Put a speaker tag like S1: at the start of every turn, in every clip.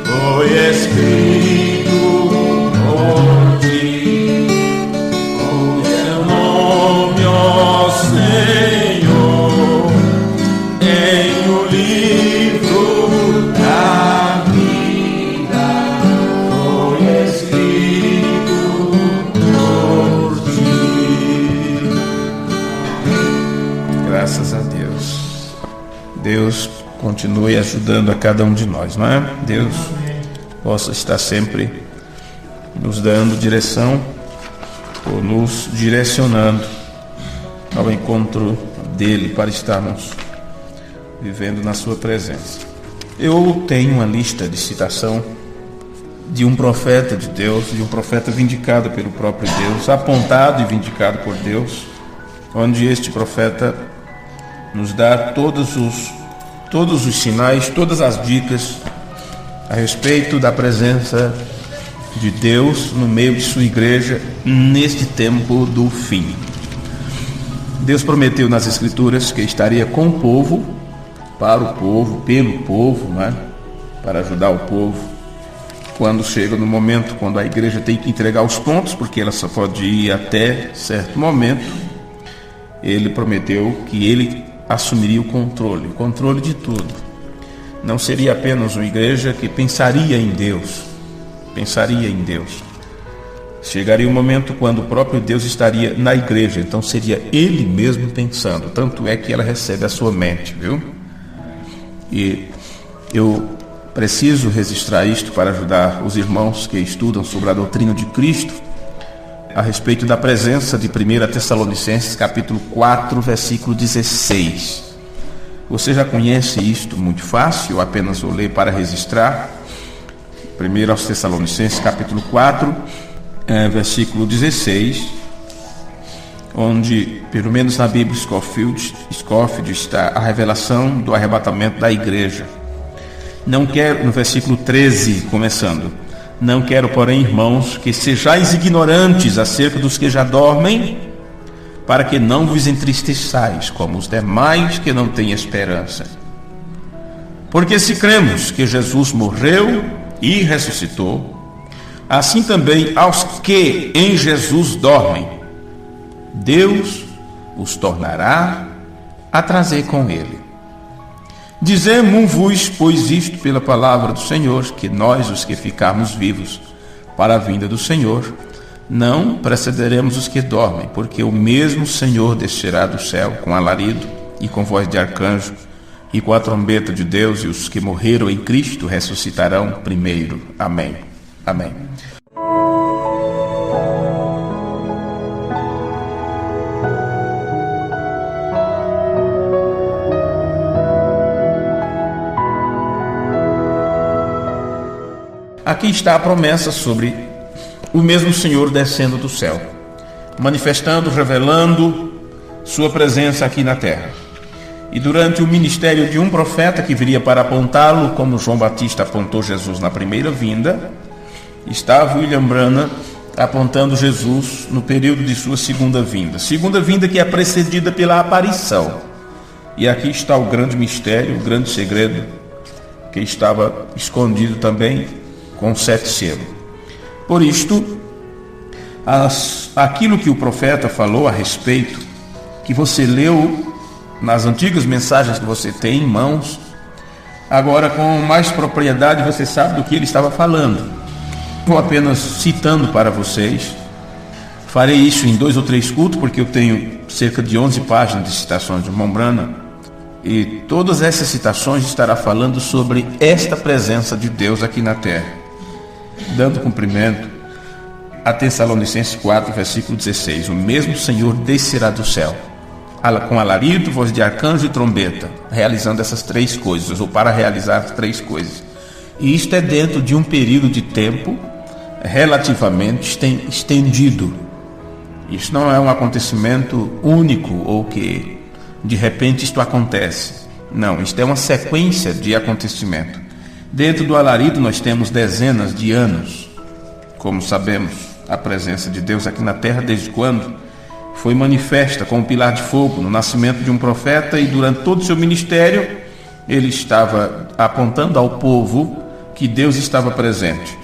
S1: foi escrito por ti, o teu nome, ó Senhor, em o livro da vida, foi escrito por ti.
S2: Graças a Deus. Deus continue ajudando a cada um de nós, não é? Deus possa estar sempre nos dando direção, ou nos direcionando ao encontro dele, para estarmos vivendo na sua presença. Eu tenho uma lista de citação de um profeta de Deus, de um profeta vindicado pelo próprio Deus, apontado e vindicado por Deus, onde este profeta nos dá todos os sinais, todas as dicas a respeito da presença de Deus no meio de sua igreja neste tempo do fim. Deus prometeu nas Escrituras que estaria com o povo, para o povo, pelo povo, né? Para ajudar o povo, quando chega no momento quando a igreja tem que entregar os pontos, porque ela só pode ir até certo momento. Ele prometeu que ele assumiria o controle de tudo. Não seria apenas uma igreja que pensaria em Deus. Chegaria um momento quando o próprio Deus estaria na igreja, então seria ele mesmo pensando. Tanto é que ela recebe a sua mente, viu? E eu preciso registrar isto para ajudar os irmãos que estudam sobre a doutrina de Cristo a respeito da presença de 1 Tessalonicenses capítulo 4, versículo 16. Você já conhece isto muito fácil, eu apenas vou ler para registrar. 1 Tessalonicenses capítulo 4, versículo 16, onde, pelo menos na Bíblia Scofield está a revelação do arrebatamento da igreja. Não quero, no versículo 13, começando: não quero, porém, irmãos, que sejais ignorantes acerca dos que já dormem, para que não vos entristeçais, como os demais que não têm esperança. Porque se cremos que Jesus morreu e ressuscitou, assim também aos que em Jesus dormem, Deus os tornará a trazer com ele. Dizemos-vos, pois, isto pela palavra do Senhor, que nós, os que ficarmos vivos para a vinda do Senhor, não precederemos os que dormem, porque o mesmo Senhor descerá do céu com alarido e com voz de arcanjo e com a trombeta de Deus, e os que morreram em Cristo ressuscitarão primeiro. Amém. Amém. Aqui está a promessa sobre o mesmo Senhor descendo do céu, manifestando, revelando sua presença aqui na terra. E durante o ministério de um profeta que viria para apontá-lo, como João Batista apontou Jesus na primeira vinda, estava William Branham apontando Jesus no período de sua segunda vinda que é precedida pela aparição. E aqui está o grande mistério, o grande segredo, que estava escondido também com 7 selos. Por isto, aquilo que o profeta falou a respeito, que você leu nas antigas mensagens que você tem em mãos, agora com mais propriedade você sabe do que ele estava falando. Vou apenas citando para vocês. Farei isso em 2 ou 3 cultos, porque eu tenho cerca de 11 páginas de citações de irmão Branham, e todas essas citações estará falando sobre esta presença de Deus aqui na terra, dando cumprimento a Tessalonicenses 4, versículo 16. O mesmo Senhor descerá do céu, com alarido, voz de arcanjo e trombeta, realizando essas 3 coisas, ou para realizar as 3 coisas. E isto é dentro de um período de tempo relativamente estendido. Isso não é um acontecimento único, ou que de repente isto acontece. Não, isto é uma sequência de acontecimento. Dentro do alarido nós temos dezenas de anos. Como sabemos, a presença de Deus aqui na terra, desde quando foi manifesta com um pilar de fogo no nascimento de um profeta, e durante todo o seu ministério ele estava apontando ao povo que Deus estava presente.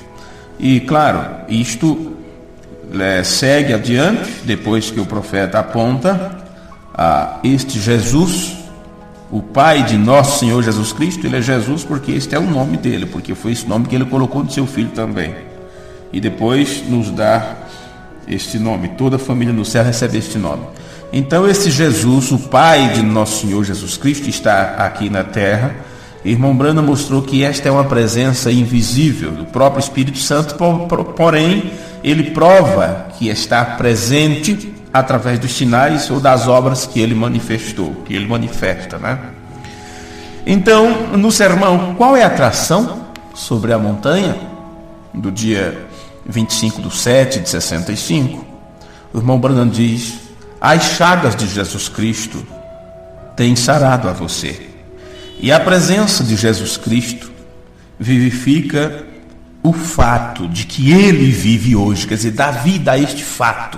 S2: E claro, isto segue adiante, depois que o profeta aponta a este Jesus, o Pai de nosso Senhor Jesus Cristo. Ele é Jesus porque este é o nome dele, porque foi esse nome que ele colocou no seu Filho também. E depois nos dá este nome, toda a família no céu recebe este nome. Então esse Jesus, o Pai de nosso Senhor Jesus Cristo, está aqui na terra. Irmão Branham mostrou que esta é uma presença invisível do próprio Espírito Santo, porém ele prova que está presente através dos sinais ou das obras que ele manifestou, que ele manifesta, né? Então, no sermão, qual é a atração sobre a montanha, do dia 25/7/65, o irmão Branham diz: as chagas de Jesus Cristo têm sarado a você. E a presença de Jesus Cristo vivifica o fato de que ele vive hoje, quer dizer, dá vida a este fato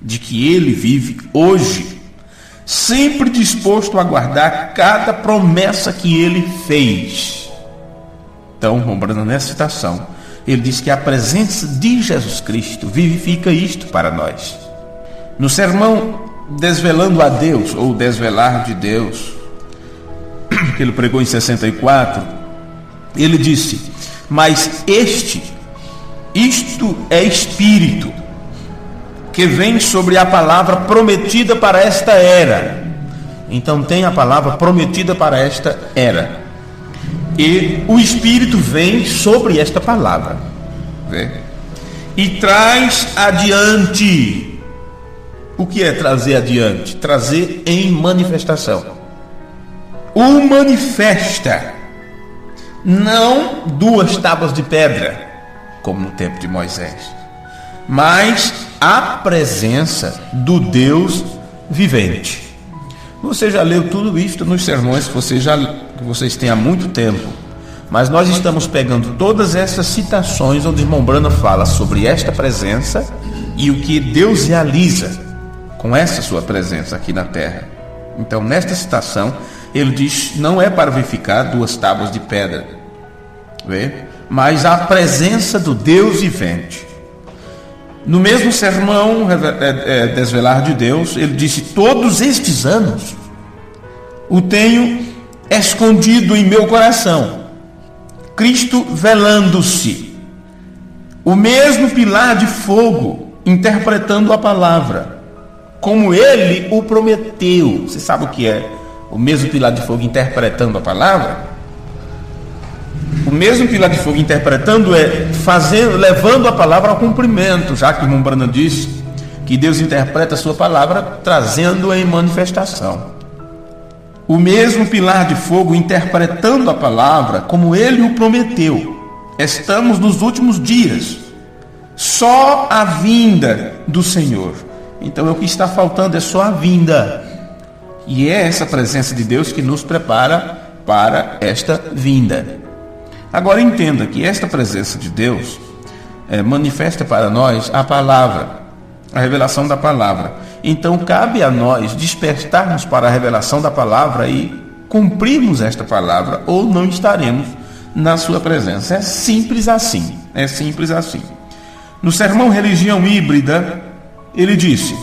S2: de que ele vive hoje, sempre disposto a guardar cada promessa que ele fez. Então, lembrando nessa citação, ele diz que a presença de Jesus Cristo vivifica isto para nós. No sermão Desvelando a Deus, ou Desvelar de Deus, que ele pregou em 64, ele disse: mas isto é Espírito, que vem sobre a palavra prometida para esta era. Então tem a palavra prometida para esta era, e o Espírito vem sobre esta palavra, e traz adiante. O que é trazer adiante? Trazer em manifestação. O manifesta, não 2 tábuas de pedra, como no tempo de Moisés, mas a presença do Deus vivente. Você já leu tudo isto nos sermões que vocês têm há muito tempo, mas nós estamos pegando todas essas citações onde o irmão Branham fala sobre esta presença e o que Deus realiza com essa sua presença aqui na terra. Então, nesta citação, ele diz: não é para verificar 2 tábuas de pedra, mas a presença do Deus vivente. No mesmo sermão Desvelar de Deus, ele disse: todos estes anos o tenho escondido em meu coração, Cristo velando-se, o mesmo pilar de fogo interpretando a palavra, como ele o prometeu. Você sabe o que é o mesmo pilar de fogo interpretando a palavra? O mesmo pilar de fogo interpretando levando a palavra ao cumprimento, já que o irmão Branham disse que Deus interpreta a sua palavra trazendo-a em manifestação. O mesmo pilar de fogo interpretando a palavra como ele o prometeu. Estamos nos últimos dias, só a vinda do Senhor. Então o que está faltando é só a vinda, e é essa presença de Deus que nos prepara para esta vinda. Agora entenda que esta presença de Deus manifesta para nós a palavra, a revelação da palavra. Então cabe a nós despertarmos para a revelação da palavra e cumprirmos esta palavra, ou não estaremos na sua presença. É simples assim, é simples assim. No sermão Religião Híbrida, ele disse: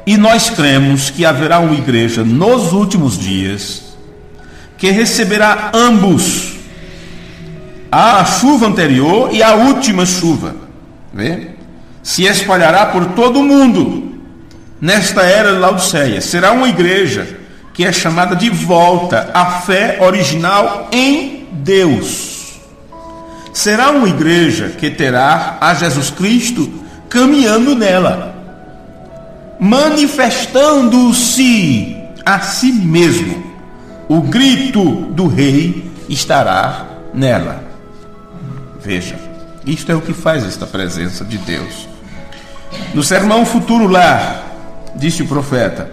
S2: e nós cremos que haverá uma igreja nos últimos dias que receberá ambos, a chuva anterior e a última chuva, se espalhará por todo o mundo nesta era de Laodiceia. Será uma igreja que é chamada de volta à fé original em Deus. Será uma igreja que terá a Jesus Cristo caminhando nela, manifestando-se a si mesmo. O grito do rei estará nela. Veja, isto é o que faz esta presença de Deus. No sermão Futuro Lar, disse o profeta: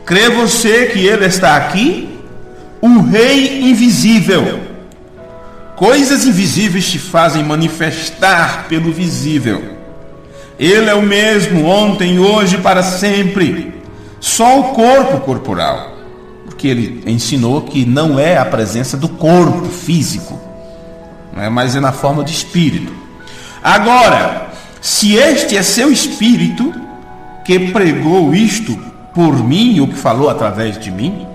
S2: crê você que ele está aqui? O rei invisível. Coisas invisíveis te fazem manifestar pelo visível. Ele é o mesmo ontem, hoje, para sempre. Só o corpo corporal, porque ele ensinou que não é a presença do corpo físico, mas é na forma de espírito. Agora, se este é seu espírito que pregou isto por mim, ou que falou através de mim,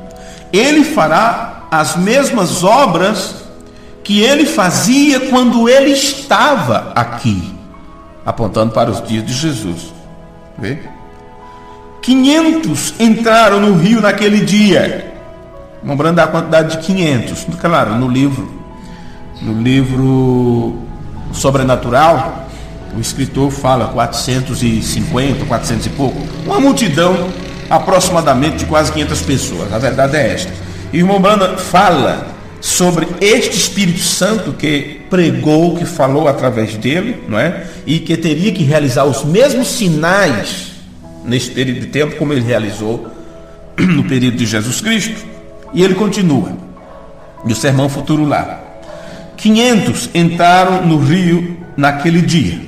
S2: ele fará as mesmas obras que ele fazia quando ele estava aqui, apontando para os dias de Jesus. Vê? 500 entraram no rio naquele dia, lembrando da quantidade de 500, claro, no livro Sobrenatural, o escritor fala 450, 400 e pouco, uma multidão aproximadamente de quase 500 pessoas, a verdade é esta. E o irmão Branham fala sobre este Espírito Santo que pregou, que falou através dele, não é? E que teria que realizar os mesmos sinais nesse período de tempo como ele realizou no período de Jesus Cristo. E ele continua, e o sermão futuro lá: 500 entraram no rio naquele dia,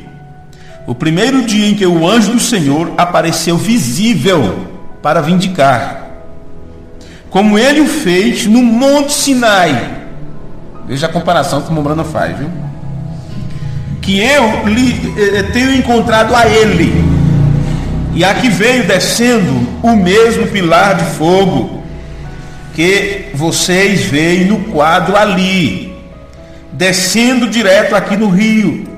S2: o primeiro dia em que o anjo do Senhor apareceu visível para vindicar, como ele o fez no Monte Sinai. Veja a comparação que o irmão Branham faz, viu? Que eu tenho encontrado a ele, e aqui veio descendo o mesmo pilar de fogo que vocês veem no quadro ali, descendo direto aqui no rio.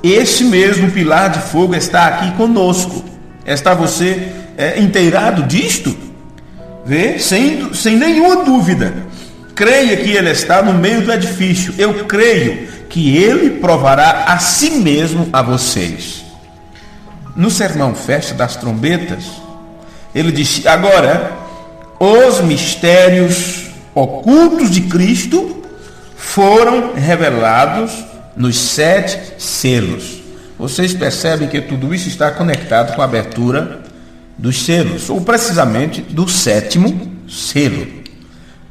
S2: Esse mesmo pilar de fogo está aqui conosco. Está você inteirado disto? Vê? Sem nenhuma dúvida, creia que ele está no meio do edifício. Eu creio que ele provará a si mesmo a vocês. No sermão Festa das Trombetas, ele disse: agora, os mistérios ocultos de Cristo foram revelados nos 7 selos. Vocês percebem que tudo isso está conectado com a abertura dos selos, ou precisamente do 7º selo,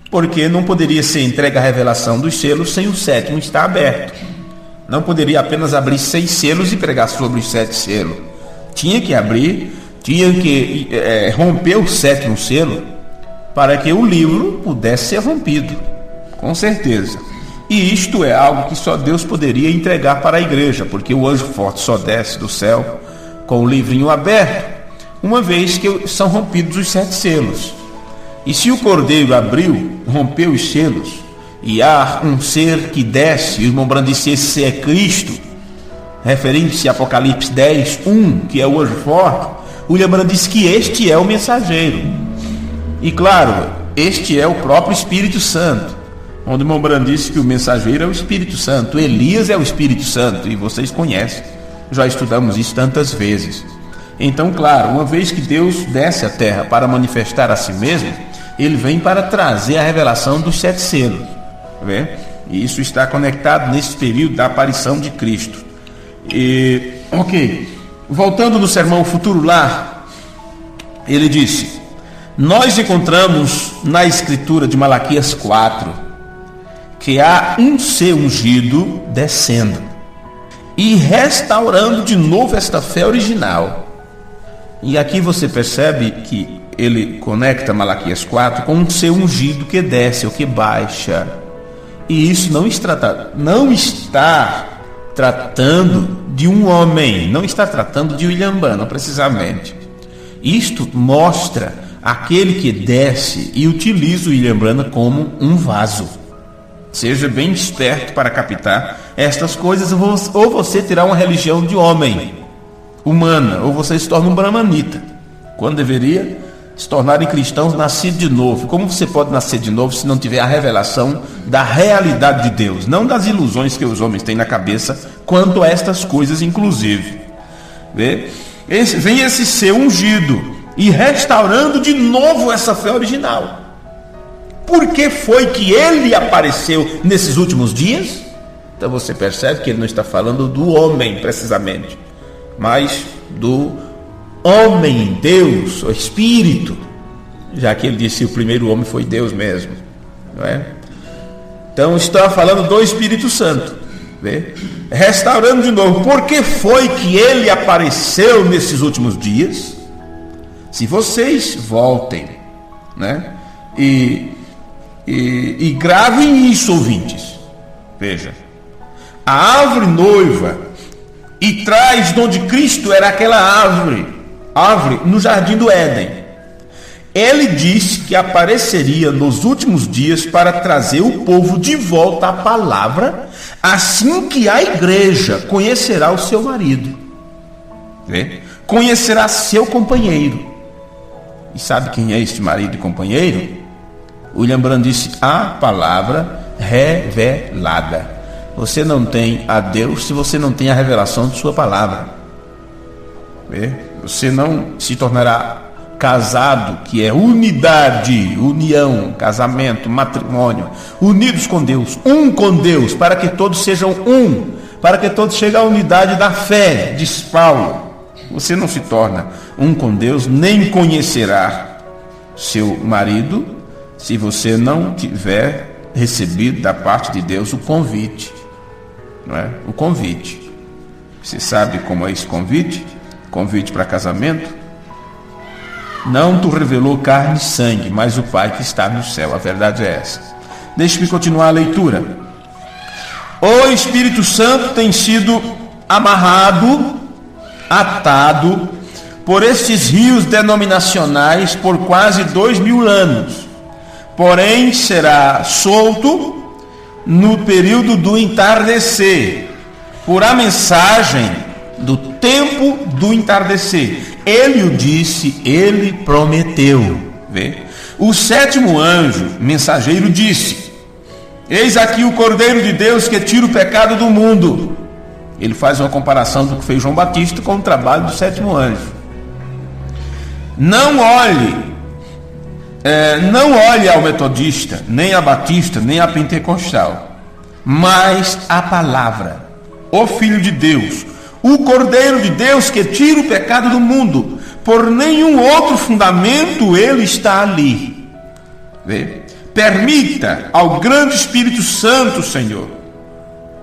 S2: porque não poderia ser entregue a revelação dos selos sem o 7º estar aberto. Não poderia apenas abrir 6 selos e pregar sobre os 7 selos. Tinha que abrir, tinha que romper o 7º selo para que o livro pudesse ser rompido, com certeza. E isto é algo que só Deus poderia entregar para a igreja, porque o anjo forte só desce do céu com o livrinho aberto, uma vez que são rompidos os 7 selos. E se o Cordeiro abriu, rompeu os selos, e há um ser que desce, o irmão Branham disse: esse ser é Cristo, referindo-se a Apocalipse 10, 1, que é o anjo forte, o irmão Branham disse que este é o mensageiro. E claro, este é o próprio Espírito Santo, onde o irmão Branham disse que o mensageiro é o Espírito Santo, Elias é o Espírito Santo, e vocês conhecem, já estudamos isso tantas vezes. Então, claro, uma vez que Deus desce à terra para manifestar a si mesmo, ele vem para trazer a revelação dos 7 selos. Vê? E isso está conectado nesse período da aparição de Cristo. Voltando no sermão Futuro Lar, ele disse: nós encontramos na escritura de Malaquias 4 que há um ser ungido descendo e restaurando de novo esta fé original. E aqui você percebe que ele conecta Malaquias 4 com um ser ungido que desce ou que baixa. E isso não está tratando de um homem, não está tratando de William Branham precisamente. Isto mostra aquele que desce e utiliza o William Branham como um vaso. Seja bem esperto para captar estas coisas, ou você terá uma religião de homem, humana, ou você se torna um brahmanita, quando deveria se tornarem cristãos nascidos de novo. Como você pode nascer de novo se não tiver a revelação da realidade de Deus, não das ilusões que os homens têm na cabeça quanto a estas coisas, inclusive? Vem esse ser ungido e restaurando de novo essa fé original. Por que foi que ele apareceu nesses últimos dias? Então você percebe que ele não está falando do homem precisamente, mas do homem, Deus, o Espírito, já que ele disse que o primeiro homem foi Deus mesmo, não é? Então está falando do Espírito Santo, vê? Restaurando de novo. Por que foi que ele apareceu nesses últimos dias? Se vocês voltem, né? E gravem isso, ouvintes. Veja, a árvore noiva e traz de onde Cristo era aquela árvore no jardim do Éden. Ele disse que apareceria nos últimos dias para trazer o povo de volta à palavra, assim que a igreja conhecerá o seu marido, conhecerá seu companheiro. E sabe quem é este marido e companheiro? William Branham disse: a palavra revelada. Você não tem a Deus se você não tem a revelação de sua palavra. Você não se tornará casado, que é unidade, união, casamento, matrimônio, unidos com Deus, um com Deus, para que todos sejam um, para que todos cheguem à unidade da fé, diz Paulo. Você não se torna um com Deus, nem conhecerá seu marido, se você não tiver recebido da parte de Deus o convite, não é? O convite. Você sabe como é esse convite? Convite para casamento? Não te revelou carne e sangue, mas o Pai que está no céu. A verdade é essa. Deixe-me continuar a leitura. O Espírito Santo tem sido amarrado, atado por estes rios denominacionais por quase 2000 anos. Porém, será solto no período do entardecer, por a mensagem do tempo do entardecer. Ele o disse, ele prometeu. O sétimo anjo, mensageiro, disse: eis aqui o Cordeiro de Deus que tira o pecado do mundo. Ele faz uma comparação do que fez João Batista com o trabalho do sétimo anjo. Não olhe ao metodista, nem a batista, nem a pentecostal, mas a palavra, o Filho de Deus, o Cordeiro de Deus que tira o pecado do mundo. Por nenhum outro fundamento ele está ali. Permita ao grande Espírito Santo, Senhor,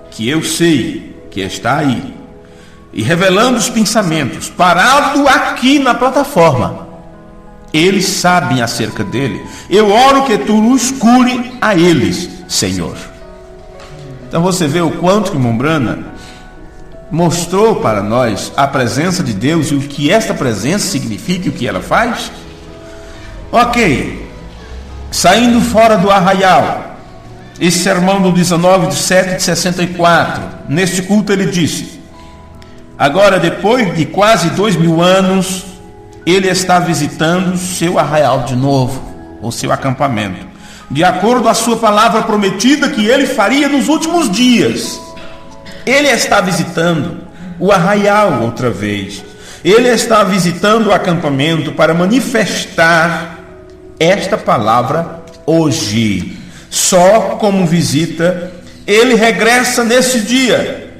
S2: que eu sei que está aí, e revelando os pensamentos, parado aqui na plataforma, eles sabem acerca dele. Eu oro que tu o escure a eles, Senhor. Então você vê o quanto que Mombrana mostrou para nós a presença de Deus e o que esta presença significa e o que ela faz. Ok, saindo fora do arraial, esse sermão do 19/7/64, neste culto ele disse: agora, depois de quase 2000 anos, ele está visitando seu arraial de novo, o seu acampamento, de acordo com a sua palavra prometida que ele faria nos últimos dias. Ele está visitando o arraial outra vez. Ele está visitando o acampamento para manifestar esta palavra hoje. Só como visita, ele regressa nesse dia.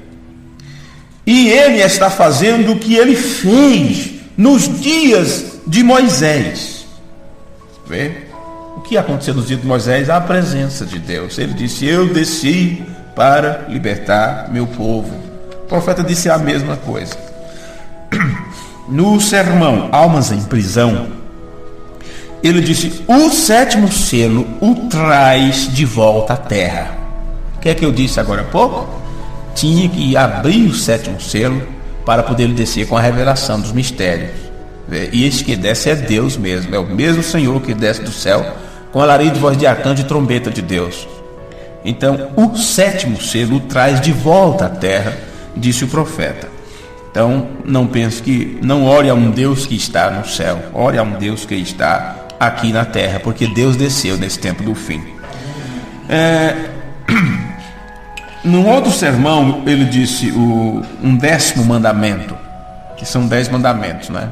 S2: E ele está fazendo o que ele fez nos dias de Moisés. O que aconteceu nos dias de Moisés? A presença de Deus. Ele disse: eu desci para libertar meu povo. O profeta disse a mesma coisa. No sermão Almas em Prisão, ele disse: o sétimo selo o traz de volta à terra. O que é que eu disse agora há pouco? Tinha que abrir o sétimo selo para poder descer com a revelação dos mistérios. E esse que desce é Deus mesmo, é o mesmo Senhor que desce do céu com alarido de voz de arcanjo e trombeta de Deus. Então, o sétimo selo traz de volta à terra, disse o profeta. Então, não pense que, não ore a um Deus que está no céu, ore a um Deus que está aqui na terra, porque Deus desceu nesse tempo do fim. Num outro sermão, ele disse um 10º mandamento, que são 10 mandamentos, né?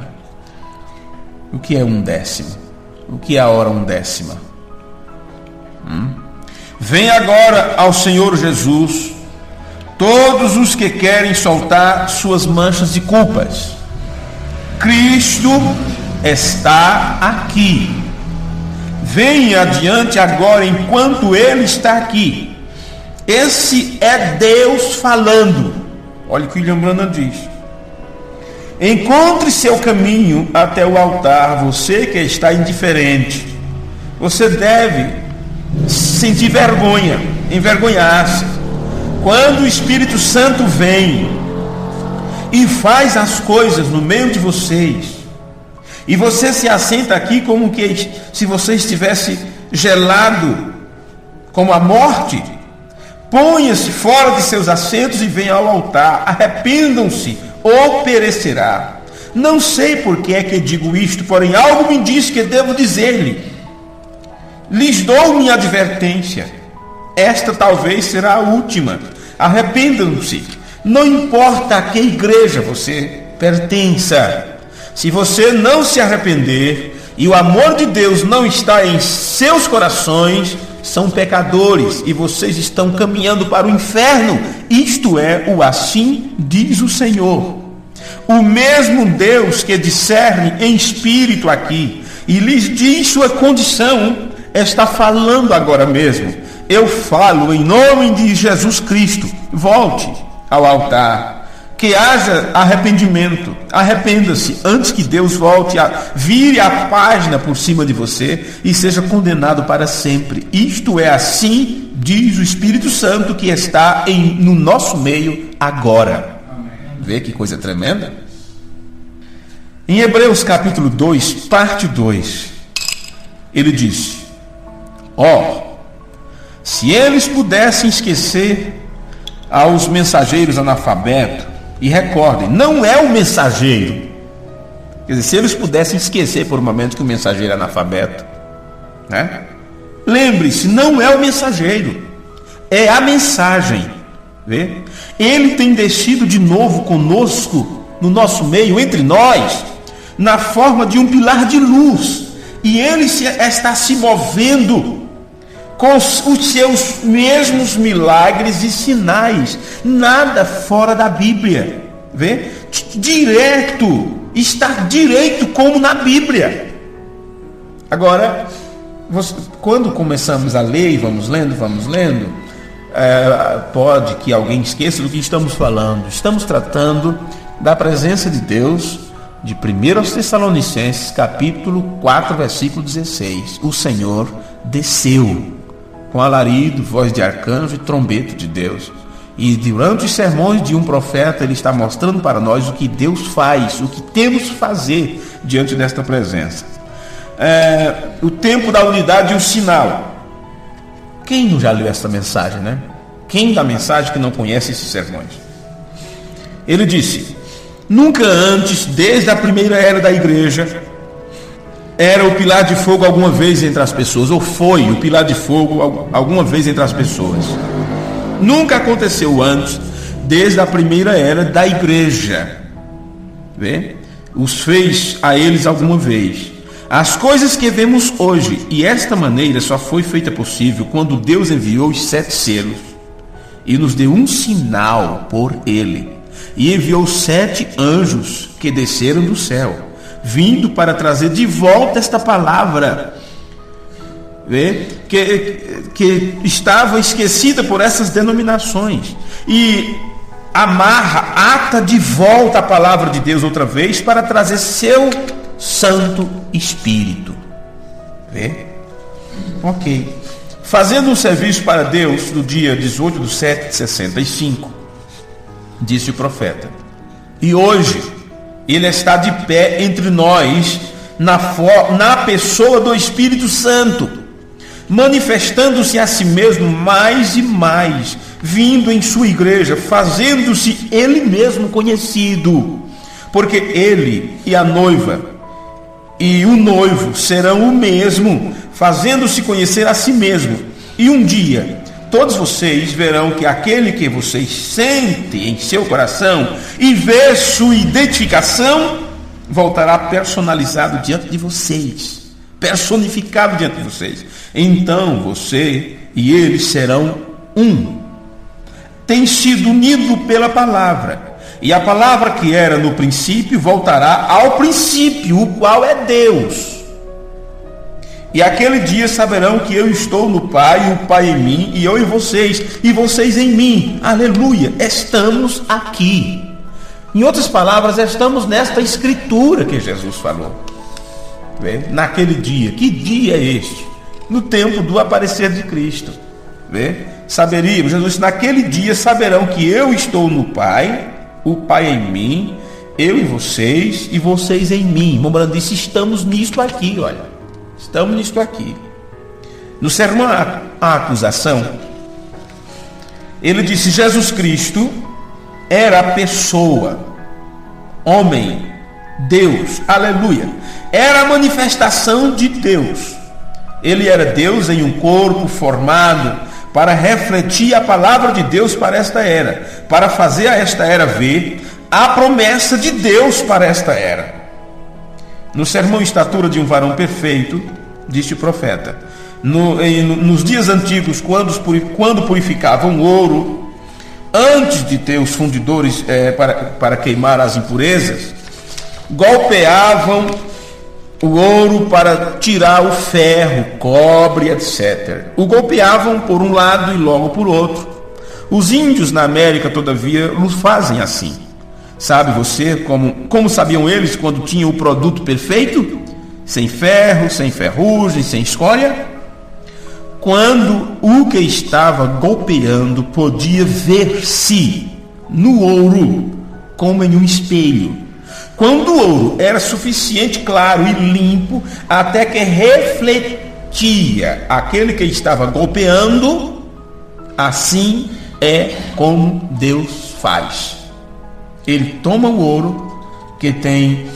S2: O que é um 10º? O que é a hora 1/10? Vem agora ao Senhor Jesus todos os que querem soltar suas manchas de culpas. Cristo está aqui. Venha adiante agora enquanto Ele está aqui. Esse é Deus falando. Olha o que William Branham diz: encontre seu caminho até o altar, você que está indiferente. Você deve sentir vergonha, envergonhar-se, Quando o Espírito Santo vem e faz as coisas no meio de vocês, e você se assenta aqui como que se você estivesse gelado como a morte, ponha-se fora de seus assentos e venha ao altar, arrependam-se ou perecerá. Não sei por que é que digo isto, porém algo me diz que devo dizer-lhe. Lhes dou minha advertência, esta talvez será a última. Arrependam-se, não importa a que igreja você pertença. Se você não se arrepender e o amor de Deus não está em seus corações, são pecadores e vocês estão caminhando para o inferno. Isto é o assim diz o Senhor. O mesmo Deus que discerne em espírito aqui e lhes diz sua condição, está falando agora mesmo. Eu falo em nome de Jesus Cristo. Volte ao altar. Que haja arrependimento. Arrependa-se antes que Deus vire a página por cima de você e seja condenado para sempre. Isto é assim, diz o Espírito Santo que está no nosso meio agora. Vê que coisa tremenda? Em Hebreus capítulo 2, parte 2, ele disse: se eles pudessem esquecer aos mensageiros analfabetos, e recordem, não é o mensageiro. Quer dizer, se eles pudessem esquecer por um momento que o mensageiro é analfabeto, né? Lembre-se, não é o mensageiro, é a mensagem. Vê? Ele tem descido de novo conosco, no nosso meio, entre nós, na forma de um pilar de luz, e ele está se movendo com os seus mesmos milagres e sinais, nada fora da Bíblia. Vê? Direto, está direito como na Bíblia. Agora, quando começamos a ler e vamos lendo, pode que alguém esqueça do que estamos falando. Estamos tratando da presença de Deus, de 1 aos Tessalonicenses, capítulo 4, versículo 16. O Senhor desceu com alarido, voz de arcanjo e trombeta de Deus. E durante os sermões de um profeta, ele está mostrando para nós o que Deus faz, o que temos que fazer diante desta presença. O tempo da unidade e o sinal. Quem não já leu essa mensagem, né? Quem da mensagem que não conhece esses sermões? Ele disse: nunca antes, desde a primeira era da igreja, era o pilar de fogo alguma vez entre as pessoas, ou foi o pilar de fogo alguma vez entre as pessoas. Nunca aconteceu antes, desde a primeira era da igreja. Vê? Os fez a eles alguma vez. As coisas que vemos hoje, e esta maneira só foi feita possível quando Deus enviou os 7 selos e nos deu um sinal por ele, e enviou 7 anjos que desceram do céu, vindo para trazer de volta esta palavra, que estava esquecida por essas denominações, e ata de volta a palavra de Deus outra vez para trazer seu Santo Espírito. Ok. Fazendo um serviço para Deus no dia 18 de 7 de 65, disse o profeta, e hoje ele está de pé entre nós na pessoa do Espírito Santo, manifestando-se a si mesmo mais e mais, vindo em sua igreja, fazendo-se ele mesmo conhecido, porque ele e a noiva e o noivo serão o mesmo, fazendo-se conhecer a si mesmo. E um dia todos vocês verão que aquele que vocês sentem em seu coração e vê sua identificação, voltará personalizado diante de vocês, personificado diante de vocês. Então você e ele serão um. Tem sido unido pela palavra, e a palavra que era no princípio voltará ao princípio, o qual é Deus. E aquele dia saberão que eu estou no Pai, e o Pai em mim, e eu em vocês, e vocês em mim. Aleluia, estamos aqui. Em outras palavras, estamos nesta escritura que Jesus falou. Naquele dia, que dia é este? No tempo do aparecer de Cristo. saberíamos, Jesus disse, naquele dia saberão que eu estou no Pai, o Pai em mim, eu em vocês e vocês em mim. Mombrando disse, estamos nisto aqui, olha. Estamos nisto aqui. No sermão à acusação, ele disse, Jesus Cristo era a pessoa, homem, Deus, aleluia. Era a manifestação de Deus. Ele era Deus em um corpo formado para refletir a palavra de Deus para esta era, para fazer a esta era ver a promessa de Deus para esta era. No sermão Estatura de um Varão Perfeito, disse o profeta, nos dias antigos, quando purificavam ouro, antes de ter os fundidores para queimar as impurezas, golpeavam o ouro para tirar o ferro, cobre, etc. O golpeavam por um lado e logo por outro. Os índios na América, todavia, não fazem assim. Sabe você como sabiam eles quando tinham o produto perfeito? Sem ferro, sem ferrugem, sem escória? Quando o que estava golpeando podia ver-se no ouro como em um espelho. Quando o ouro era suficiente, claro e limpo, até que refletia aquele que estava golpeando, assim é como Deus faz. Ele toma o ouro que tem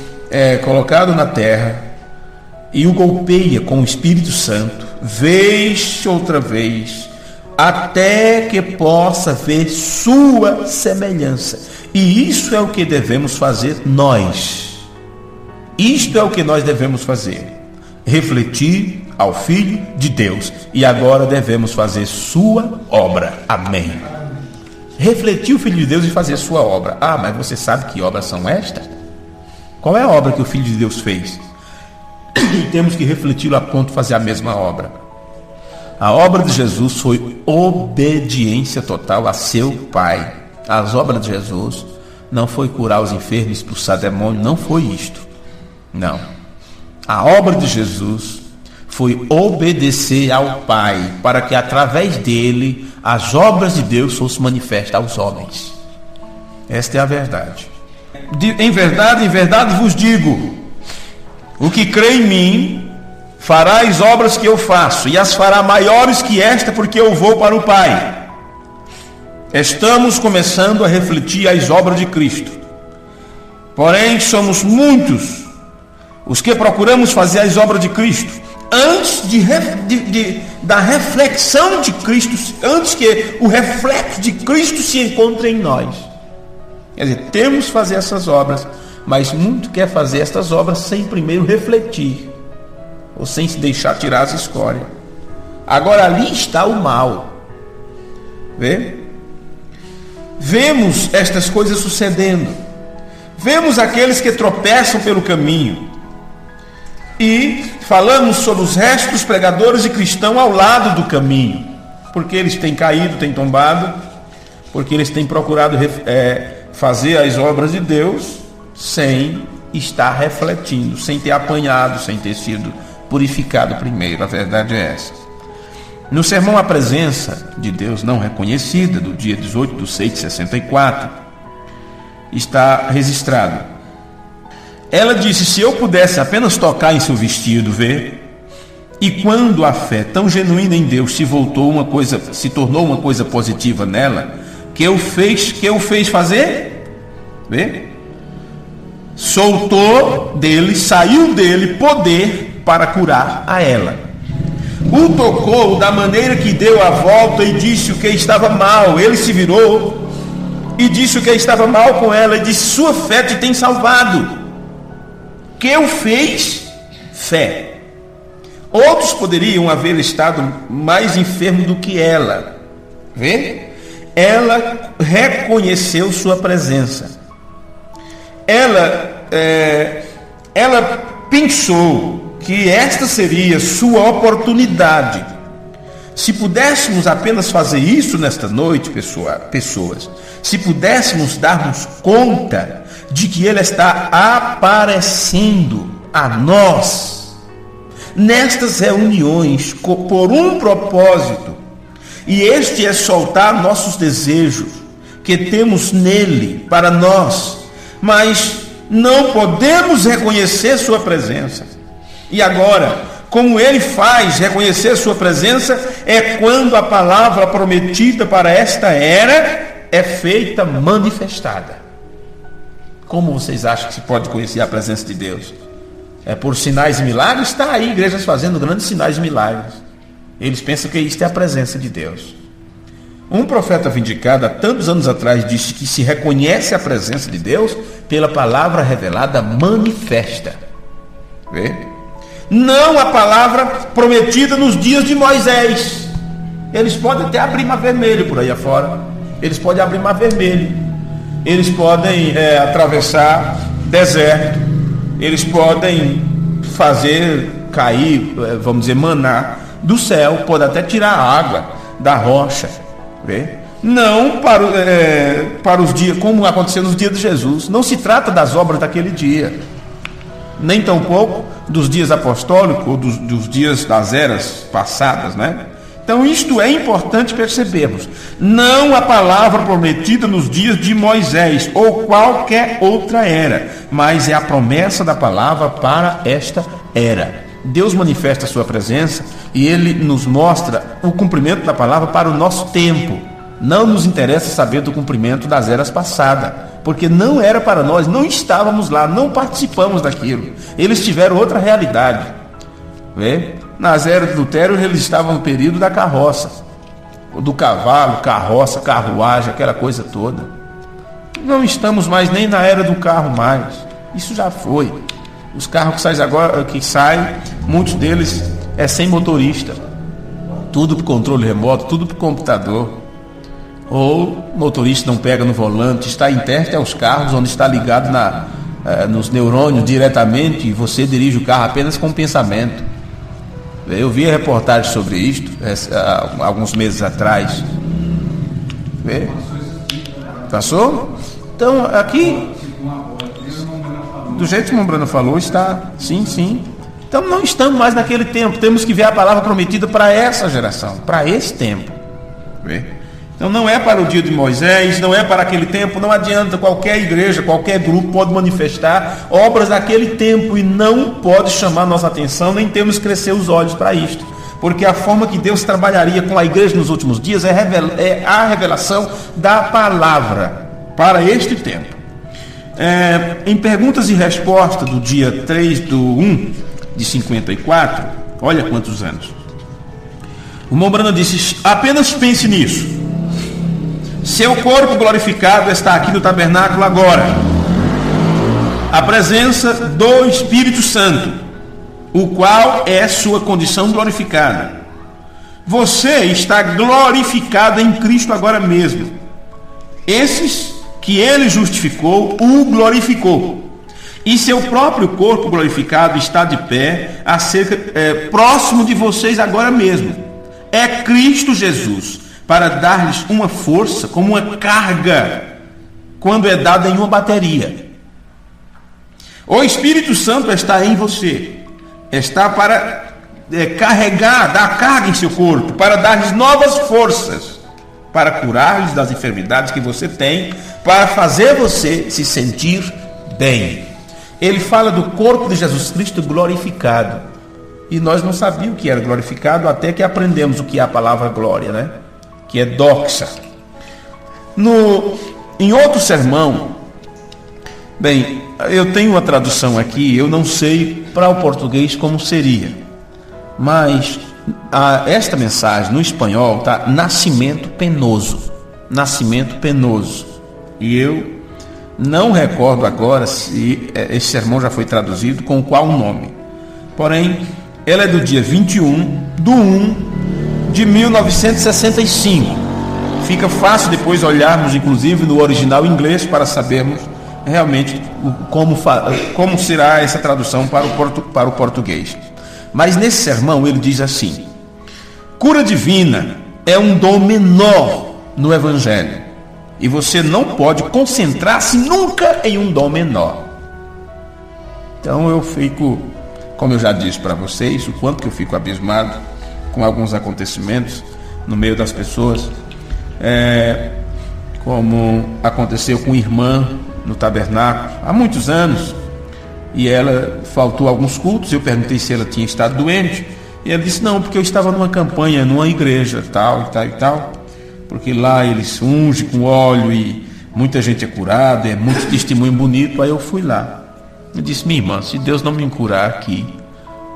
S2: colocado na terra e o golpeia com o Espírito Santo, vez outra vez, até que possa ver sua semelhança. E isso é o que devemos fazer nós. Isto é o que nós devemos fazer. Refletir ao Filho de Deus. E agora devemos fazer sua obra. Amém. Refletir o Filho de Deus e fazer sua obra. Ah, mas você sabe que obras são estas? Qual é a obra que o Filho de Deus fez? E temos que refleti-lo a ponto de fazer a mesma obra. A obra de Jesus foi obediência total a seu Pai. As obras de Jesus não foi curar os enfermos, expulsar demônios, não foi isto. Não. A obra de Jesus foi obedecer ao Pai, para que através dele as obras de Deus fossem manifestas aos homens. Esta é a verdade. Em verdade vos digo, o que crê em mim fará as obras que eu faço, e as fará maiores que esta, porque eu vou para o Pai. Estamos começando a refletir as obras de Cristo. Porém, somos muitos os que procuramos fazer as obras de Cristo antes da reflexão de Cristo, antes que o reflexo de Cristo se encontre em nós. Quer dizer, temos que fazer essas obras, mas muito quer fazer estas obras sem primeiro refletir, ou sem se deixar tirar as escórias. Agora ali está o mal. Vemos estas coisas sucedendo. Vemos aqueles que tropeçam pelo caminho. E falamos sobre os restos dos pregadores e cristãos ao lado do caminho, porque eles têm caído, têm tombado, porque eles têm procurado fazer as obras de Deus sem estar refletindo, sem ter apanhado, sem ter sido purificado primeiro. A verdade é essa. No sermão A Presença de Deus Não Reconhecida, do dia 18/6/64, está registrado. Ela disse, se eu pudesse apenas tocar em seu vestido, e quando a fé tão genuína em Deus se tornou uma coisa positiva nela, que o fez fazer? Saiu dele poder para curar a ela. O tocou da maneira que deu a volta e disse o que estava mal. Ele se virou e disse o que estava mal com ela e disse, sua fé te tem salvado. Que o fez? Fé. Outros poderiam haver estado mais enfermos do que ela. Ela reconheceu sua presença. Ela pensou que esta seria sua oportunidade. Se pudéssemos apenas fazer isso nesta noite, pessoas, se pudéssemos darmos conta de que Ele está aparecendo a nós nestas reuniões por um propósito, e este é soltar nossos desejos que temos nele para nós, mas não podemos reconhecer sua presença. E agora, como ele faz reconhecer sua presença, é quando a palavra prometida para esta era é feita manifestada. Como vocês acham que se pode conhecer a presença de Deus? É por sinais e milagres? Está aí igrejas fazendo grandes sinais e milagres. Eles pensam que isto é a presença de Deus. Um profeta vindicado há tantos anos atrás disse que se reconhece a presença de Deus pela palavra revelada manifesta. Vê? Não a palavra prometida nos dias de Moisés. Eles podem até abrir mar vermelho por aí afora. Eles podem abrir mar vermelho. Eles podem atravessar deserto. Eles podem fazer cair, vamos dizer, maná do céu. Podem até tirar a água da rocha. Vê? Não para os dias, como aconteceu nos dias de Jesus. Não se trata das obras daquele dia, nem tampouco dos dias apostólicos ou dos dias das eras passadas, né? Então isto é importante percebermos. Não a palavra prometida nos dias de Moisés ou qualquer outra era, mas é a promessa da palavra para esta era. Deus manifesta a sua presença e Ele nos mostra o cumprimento da palavra para o nosso tempo. Não nos interessa saber do cumprimento das eras passadas, porque não era para nós, não estávamos lá, não participamos daquilo. Eles tiveram outra realidade. Vê? Nas eras de Lutero, eles estavam no período da carroça, do cavalo, carroça, carruagem, aquela coisa toda. Não estamos mais nem na era do carro mais. Isso já foi. Os carros que saem, muitos deles é sem motorista. Tudo por controle remoto, tudo por computador. Ou o motorista não pega no volante, está interte aos carros, onde está ligado nos neurônios diretamente, e você dirige o carro apenas com pensamento. Eu vi a reportagem sobre isto alguns meses atrás. Passou? Então aqui, do jeito que o Brano falou, está, sim. Então não estamos mais naquele tempo. Temos que ver a palavra prometida para essa geração, para esse tempo. Então não é para o dia de Moisés, não é para aquele tempo. Não adianta, qualquer igreja, qualquer grupo pode manifestar obras daquele tempo e não pode chamar nossa atenção, nem temos que crescer os olhos para isto, porque a forma que Deus trabalharia com a igreja nos últimos dias é a revelação da palavra para este tempo. Em perguntas e respostas do dia 3/1 de 54, olha quantos anos. O irmão Brano disse: apenas pense nisso. Seu corpo glorificado está aqui no tabernáculo agora. A presença do Espírito Santo, o qual é sua condição glorificada. Você está glorificado em Cristo agora mesmo. Esses que ele justificou, o glorificou. E seu próprio corpo glorificado está de pé, próximo de vocês agora mesmo. É Cristo Jesus, para dar-lhes uma força, como uma carga, quando é dada em uma bateria. O Espírito Santo está em você, está para carregar, dar carga em seu corpo, para dar-lhes novas forças, para curar-lhes das enfermidades que você tem, para fazer você se sentir bem. Ele fala do corpo de Jesus Cristo glorificado, e nós não sabíamos o que era glorificado até que aprendemos o que é a palavra glória, né? Que é doxa. Em outro sermão, bem, eu tenho uma tradução aqui, eu não sei para o português como seria, mas esta mensagem no espanhol está nascimento penoso. Nascimento penoso. E eu não recordo agora se esse sermão já foi traduzido com qual nome. Porém, ela é do dia 21/1 de 1965. Fica fácil depois olharmos, inclusive, no original inglês para sabermos realmente como será essa tradução para o português. Mas nesse sermão ele diz assim: cura divina é um dom menor no Evangelho, e você não pode concentrar-se nunca em um dom menor. Então eu fico, como eu já disse para vocês, o quanto que eu fico abismado com alguns acontecimentos no meio das pessoas, como aconteceu com irmã no tabernáculo há muitos anos, e ela faltou a alguns cultos. Eu perguntei se ela tinha estado doente, e ela disse: não, porque eu estava numa campanha, numa igreja, tal e tal e tal, porque lá eles ungem com óleo e muita gente é curada, é muito testemunho bonito. Aí eu fui lá. Eu disse: minha irmã, se Deus não me curar aqui,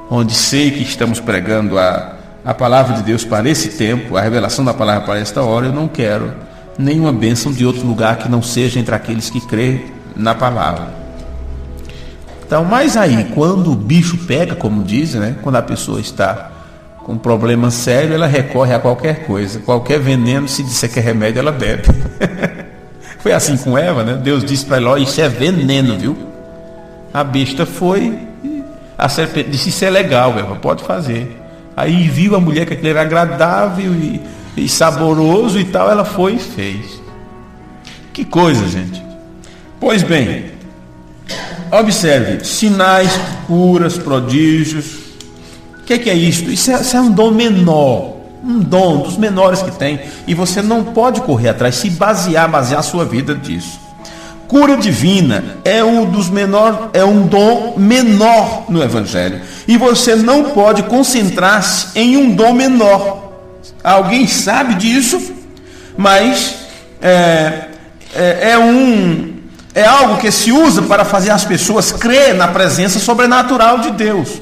S2: onde sei que estamos pregando a palavra de Deus para esse tempo, a revelação da palavra para esta hora, eu não quero nenhuma bênção de outro lugar que não seja entre aqueles que creem na palavra. Então, mas aí, quando o bicho pega, como dizem, né? Quando a pessoa está com um problema sério, ela recorre a qualquer coisa, qualquer veneno. Se disser que é remédio, ela bebe. Foi assim com Eva, né? Deus disse para ela: isso é veneno, viu? A besta foi, a serpente disse: isso é legal, Eva, pode fazer. Aí viu a mulher que aquilo era agradável e saboroso e tal, ela foi e fez. Que coisa, gente. Pois bem, observe: sinais, curas, prodígios. O que é isto? Isso é um dom menor, um dom dos menores que tem, e você não pode correr atrás, se basear a sua vida disso. Cura divina é um dom menor no Evangelho, e você não pode concentrar-se em um dom menor. Alguém sabe disso, mas é algo que se usa para fazer as pessoas crer na presença sobrenatural de Deus.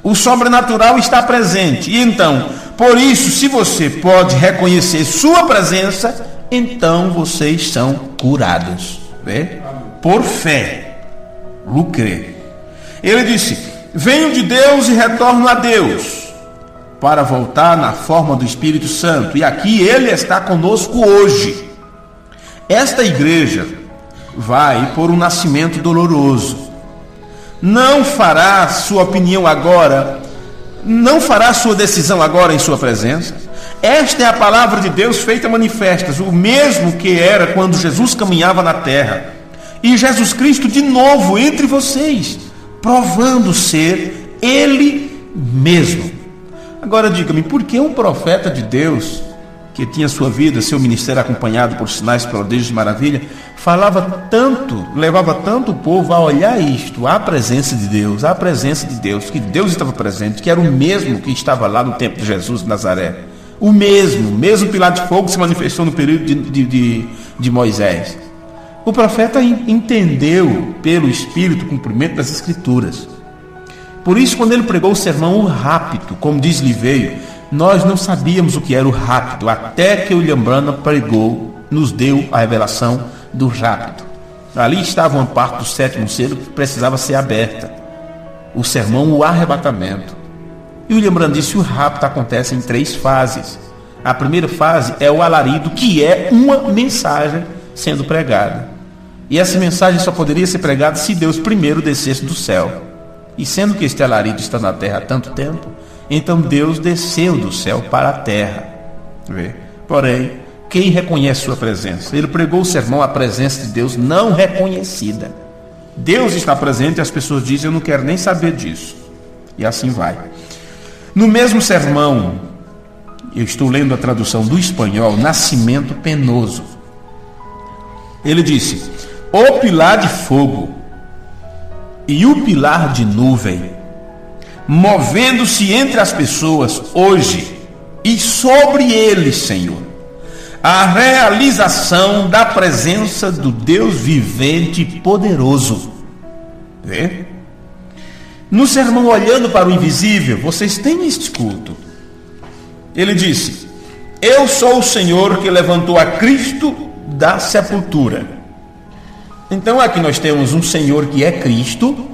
S2: O sobrenatural está presente, e então, por isso, se você pode reconhecer sua presença, então vocês são curados. Vê? Por fé, no crer. Ele disse: venho de Deus e retorno a Deus, para voltar na forma do Espírito Santo. E aqui ele está conosco hoje. Esta igreja vai por um nascimento doloroso. Não fará sua opinião agora, não fará sua decisão agora em sua presença. Esta é a palavra de Deus feita manifesta, o mesmo que era quando Jesus caminhava na terra. E Jesus Cristo de novo entre vocês, provando ser Ele mesmo. Agora diga-me, por que um profeta de Deus, que tinha sua vida, seu ministério acompanhado por sinais, prodígios e maravilha, falava tanto, levava tanto o povo a olhar isto, a presença de Deus, que Deus estava presente, que era o mesmo que estava lá no tempo de Jesus de Nazaré, o mesmo pilar de fogo que se manifestou no período de Moisés. O profeta entendeu pelo Espírito o cumprimento das Escrituras. Por isso, quando ele pregou o sermão o rápido, como diz Liveio, nós não sabíamos o que era o rápido, até que o William Branham pregou, nos deu a revelação do rápido. Ali estava uma parte do sétimo selo que precisava ser aberta. O sermão, o arrebatamento. E William Branham disse: o rápido acontece em 3 fases. A primeira fase é o alarido, que é uma mensagem sendo pregada. E essa mensagem só poderia ser pregada se Deus primeiro descesse do céu. E sendo que este alarido está na terra há tanto tempo, então Deus desceu do céu para a terra. Porém, quem reconhece sua presença? Ele pregou o sermão, a presença de Deus não reconhecida. Deus está presente e as pessoas dizem: eu não quero nem saber disso. E assim vai. No mesmo sermão, eu estou lendo a tradução do espanhol, Nascimento Penoso. Ele disse: o pilar de fogo e o pilar de nuvem, movendo-se entre as pessoas hoje, e sobre eles, Senhor, a realização da presença do Deus vivente e poderoso. Vê? No sermão Olhando para o Invisível, vocês têm este culto. Ele disse: eu sou o Senhor que levantou a Cristo da sepultura. Então aqui nós temos um Senhor que é Cristo,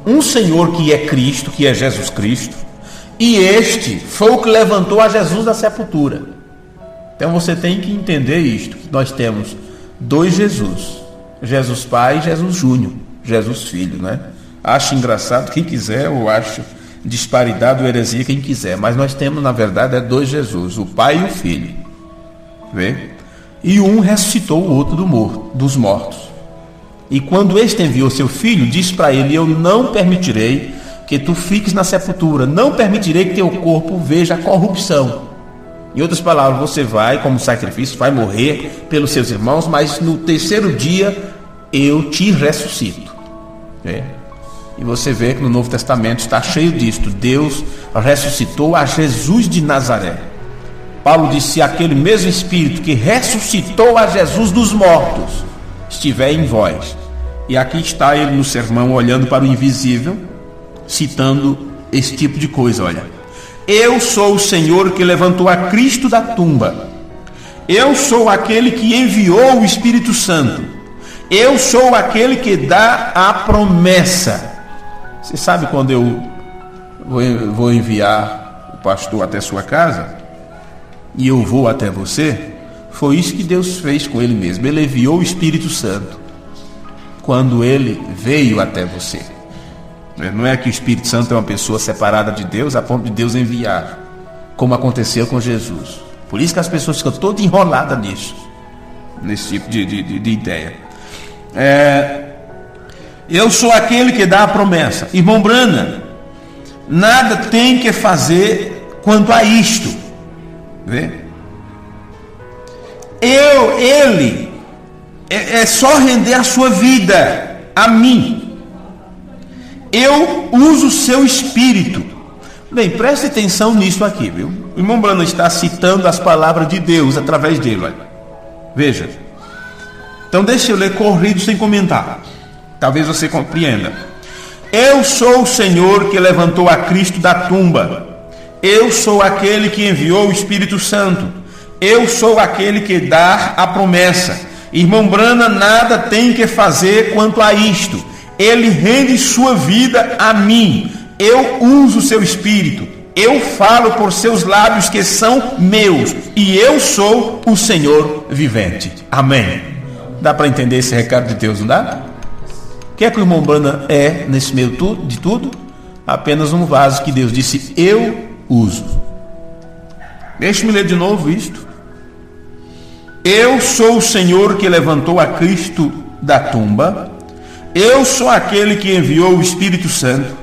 S2: um Senhor que é Cristo, que é Jesus Cristo, e este foi o que levantou a Jesus da sepultura. Então você tem que entender isto, que nós temos 2 Jesus, Jesus Pai e Jesus Júnior, Jesus Filho, né? Acho engraçado quem quiser, ou acho disparidade ou heresia quem quiser, mas nós temos na verdade 2 Jesus, o Pai e o Filho. Vê? E um ressuscitou o outro dos mortos. E quando este enviou seu filho, disse para ele: eu não permitirei que tu fiques na sepultura, não permitirei que teu corpo veja a corrupção. Em outras palavras, você vai, como sacrifício, vai morrer pelos seus irmãos, mas no terceiro dia eu te ressuscito. E você vê que no Novo Testamento está cheio disto. Deus ressuscitou a Jesus de Nazaré. Paulo disse: se aquele mesmo Espírito que ressuscitou a Jesus dos mortos estiver em vós. E aqui está ele no sermão, olhando para o invisível, citando esse tipo de coisa. Olha: eu sou o Senhor que levantou a Cristo da tumba. Eu sou aquele que enviou o Espírito Santo. Eu sou aquele que dá a promessa. Você sabe, quando eu vou enviar o pastor até sua casa, e eu vou até você, foi isso que Deus fez com ele mesmo. Ele enviou o Espírito Santo quando ele veio até você. Não é que o Espírito Santo é uma pessoa separada de Deus a ponto de Deus enviar, como aconteceu com Jesus. Por isso que as pessoas ficam todas enroladas nisso, nesse tipo de ideia. Eu sou aquele que dá a promessa. Irmão Branham, nada tem que fazer quanto a isto. Vê? Ele é só render a sua vida a mim. Eu uso o seu espírito. Bem, preste atenção nisso aqui, viu? O irmão Branham está citando as palavras de Deus através dele, olha. Veja. Então deixa eu ler corrido sem comentar. Talvez você compreenda. Eu sou o Senhor que levantou a Cristo da tumba. Eu sou aquele que enviou o Espírito Santo. Eu sou aquele que dá a promessa. Irmão Branham nada tem que fazer quanto a isto. Ele rende sua vida a mim. Eu uso o seu espírito. Eu falo por seus lábios que são meus. E eu sou o Senhor vivente. Amém. Dá para entender esse recado de Deus, não dá? O que é que o irmão Branham é nesse meio de tudo? Apenas um vaso que Deus disse: eu uso. Deixe-me ler de novo isto. Eu sou o Senhor que levantou a Cristo da tumba. Eu sou aquele que enviou o Espírito Santo.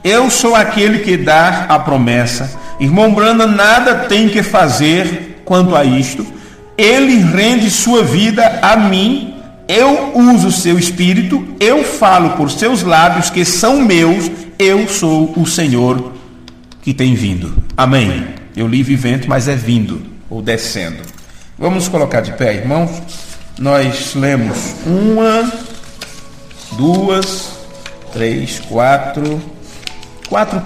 S2: Eu sou aquele que dá a promessa. Irmão Branham nada tem que fazer quanto a isto. Ele rende sua vida a mim. Eu uso o seu espírito. Eu falo por seus lábios que são meus. Eu sou o Senhor que tem vindo. Amém. Eu li vivente, mas é vindo ou descendo. Vamos colocar de pé, irmãos. Nós lemos 1, 2, 3, 4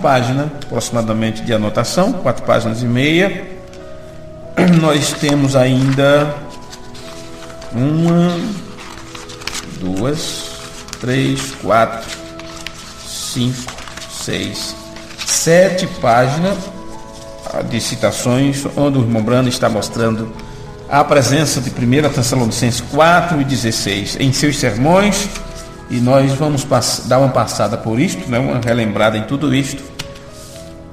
S2: páginas aproximadamente de anotação, 4 páginas e meia. Nós temos ainda 1, 2, 3, 4, 5, 6, 7 páginas de citações, onde o irmão Branham está mostrando a presença de 1 Tessalonicenses 4 e 16 em seus sermões. E nós vamos dar uma passada por isto, né? Uma relembrada em tudo isto,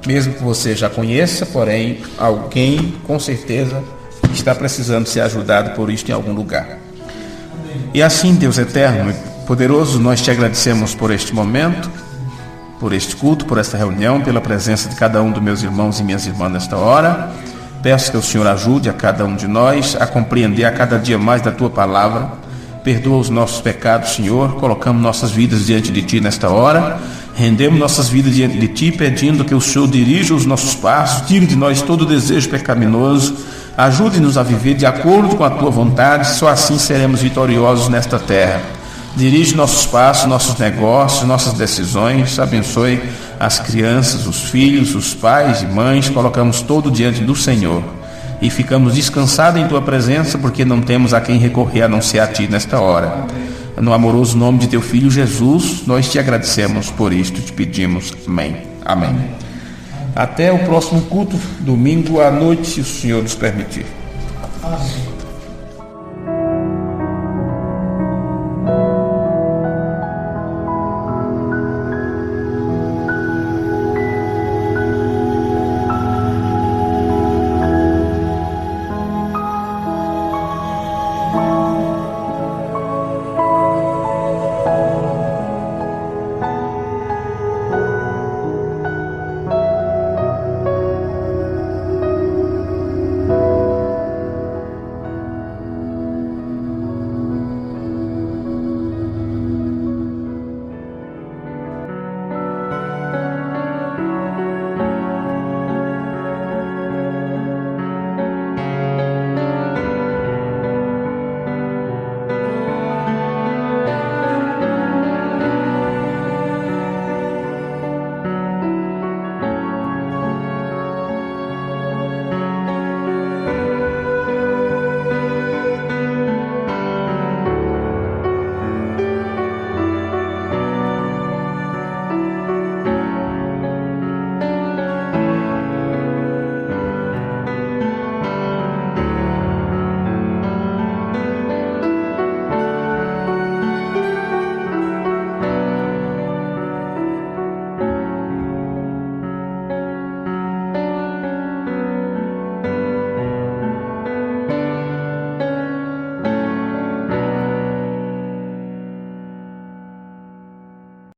S2: mesmo que você já conheça, porém alguém com certeza está precisando ser ajudado por isto em algum lugar. E assim, Deus eterno e poderoso, nós te agradecemos por este momento, por este culto, por esta reunião, pela presença de cada um dos meus irmãos e minhas irmãs nesta hora. Peço que o Senhor ajude a cada um de nós a compreender a cada dia mais da Tua palavra. Perdoa os nossos pecados, Senhor. Colocamos nossas vidas diante de Ti nesta hora. Rendemos nossas vidas diante de Ti, pedindo que o Senhor dirija os nossos passos, tire de nós todo o desejo pecaminoso. Ajude-nos a viver de acordo com a Tua vontade. Só assim seremos vitoriosos nesta terra. Dirige nossos passos, nossos negócios, nossas decisões. Abençoe as crianças, os filhos, os pais e mães. Colocamos todo diante do Senhor e ficamos descansados em Tua presença, porque não temos a quem recorrer a não ser a Ti nesta hora. No amoroso nome de Teu Filho Jesus, nós Te agradecemos por isto, Te pedimos. Amém. Amém. Até o próximo culto, domingo à noite, se o Senhor nos permitir. Amém.